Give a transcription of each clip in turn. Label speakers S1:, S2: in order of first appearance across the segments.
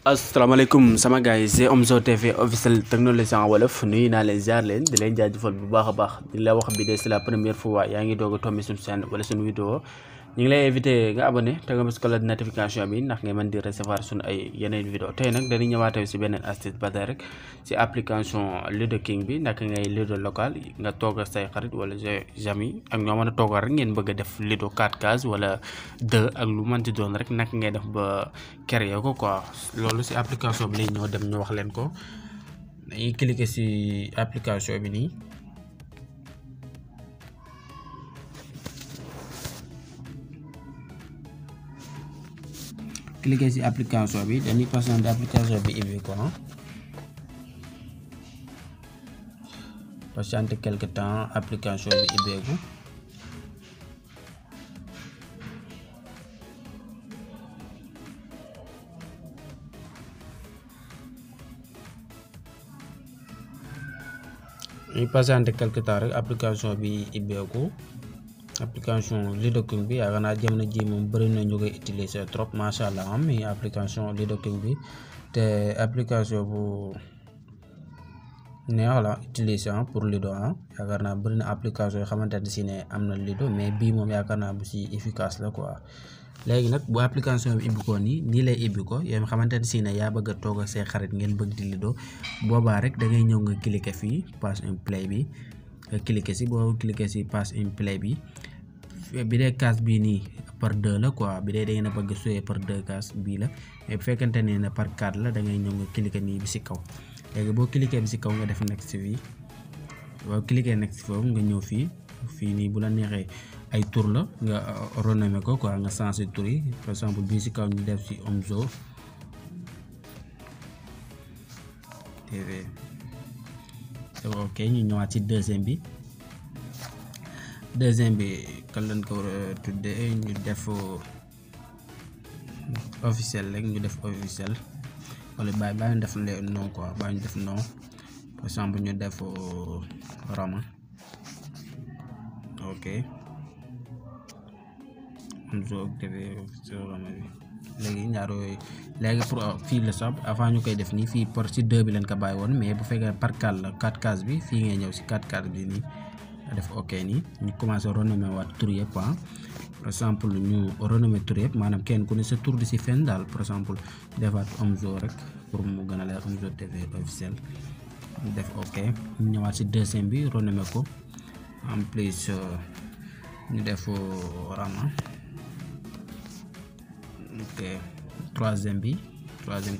S1: asalaamaaleykum sama gars yi c'est Omzo TV officiel technologie en wolof nuyu naa leen ziar leen di leen jaajëfal bu baax a baax di la wax bi de c'est la première fois yaa ngi doog a tombé suñu chaîne wala suñu vidéo ñu ngi lay invité nga abonné te nga bës cloche de notification bi ndax nga mën di recevoir suñu ay yeneen vidéo tey nag dañuy ñëwaatee si beneen astuce ba tey rek si application Ludo King bi naka ngay Ludo local nga toog ak say xarit wala amis ak ñoo mën a toogal rek ngeen bëgg a def Ludo 4 cases wala 2 ak lu mënti doon rek naka ngay def ba créer ko quoi loolu si application bi lay ñoo dem ñu wax leen ko dañuy cliquer si application bi nii. cliquer ci application bi dañuy patienter application bi ubbi ko patienter quelque temps application bi ubbeeku dañuy patienter quelque temps rek application bi ubbeeku application Ludo King bi yaakaar naa jamono ji moom bëri na ñu koy utiliser trop macha allah mais application Ludo King bi te application bu neex la utiliser pour Ludo yaakaar naa bëri na application yoo xamante ne si ne am na Ludo mais bii moom yaakaar naa bu si efficace la quoi. léegi nag bu application bi ibbi ko nii lay ibbi ko yow xamante ne si ne yaa bëgg a toog ak say xarit ngeen bëgg di Ludo boobaa rek da ngay ñëw nga cliquer fii pass and play bi nga cliquer si boo cliquer si pass and play bi dee case bii nii par 2 la quoi bi dee da ngeen a bëgg suyee par 2 case bii la mais bu fekkente ne na par 4 la da ngay ñëw nga cliquer nii bi si kaw léegi boo cliquer bi si kaw nga def next fii boo cliquer next foofu nga ñëw fii nii bu la neexee ay tur la nga renommer ko quoi nga changer tur yi par exemple bii si kaw ñu def si Omzo TV ok ñu ñëwaat ci deuxième bi kan lañ ko tuddee ñu def officiel rek ñu def officiel wala bàyyi ñu def non quoi bàyyi ñu def non par exemple ñu def Rama ok Omzo TV Rama bi léegi ñaar yooyu léegi pour fii la sax avant ñu koy def nii fii par ci 2 bi leen ko bàyyi woon mais bu fekkee par 4 la 4 case bi fii ngay ñëw si 4 case bi nii def ok nii ñu commencé renommer waat tur yëpp par exemple ñu renommer tur yëpp maanaam kenn ku ne sa tur di si fen daal par exemple defaat Omzo rek pour mu gën a leer Omzo TV officiel ñu def ok ñu ñëwaat si deuxième bi renommer ko en plus ñu def Rama ok troisième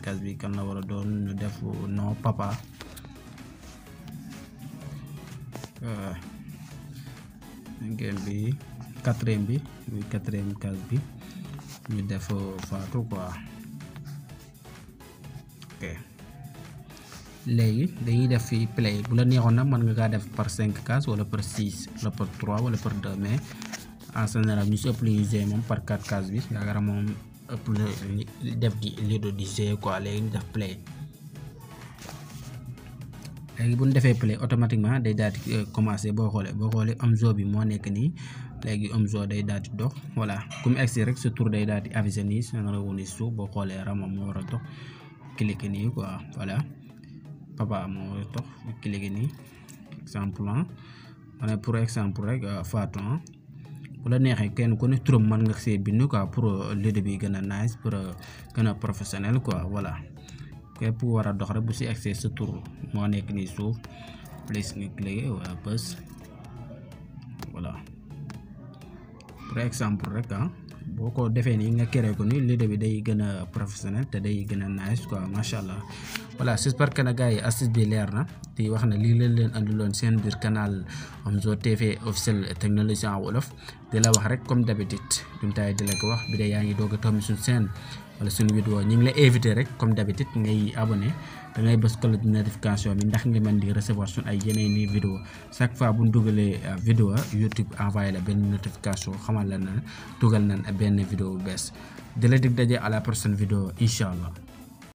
S1: case bi kan la war a doon ñu def non papa cinquième bi quatrième case bi ñu def Fatou quoi ok léegi dañuy def fi play bu la neexoon nag mën nga kaa def par 5 cases wala par 6 wala par 3 wala par 2 mais en général ñu si ëpp lu ñuy moom par 4 cases bi yaakaar moom ëpp la def di Ludo di jouer quoi léegi ñu def play léegi bu ñu defee play automatiquement day daal di commencer boo xoolee Omzo bi moo nekk nii léegi Omzo day daal di dox voilà comme egsi rek sa tour day daal di aviser nii sa rewu ni suuf boo xoolee Rama moo war a dox cliquer nii quoi voilà papa moo war a dox cliquer nii exemple ma pour exemple rek Fatou bu la neexee kenn ku ne turam mën nga see bind quoi pour Ludo bi gën a nice pour gën a professionnel quoi voilà képp war a dox rek bu si accès sa tur moo nekk nii suuf plus nga cliquer wala bës voilà par exemple rek boo ko defee nii nga créé ko nii Ludo bi day gën a professionnel te day gën a nice quoi macha allah voilà j'espère que na gars yi astuce bi leer na di wax na lii leen andiloon seen biir canal Omzo TV officiel technologie en wolof di la wax rek comme d'habitude duñ taay di la ko wax bi de yaa ngi doog a tombi suñu chaîne wala suñu vidéo ñu ngi lay invité rek comme d'habitude ngay abonné da ngay bës cloche de notification bi ndax nga mën di recevoir suñu ay yeneen i vidéo chaque fois bu ñu dugalee vidéo YouTube envoyé la benn notification xamal la na dugal nañ benn vidéo bu bees di la dig daje à la prochaine vidéo incha allah.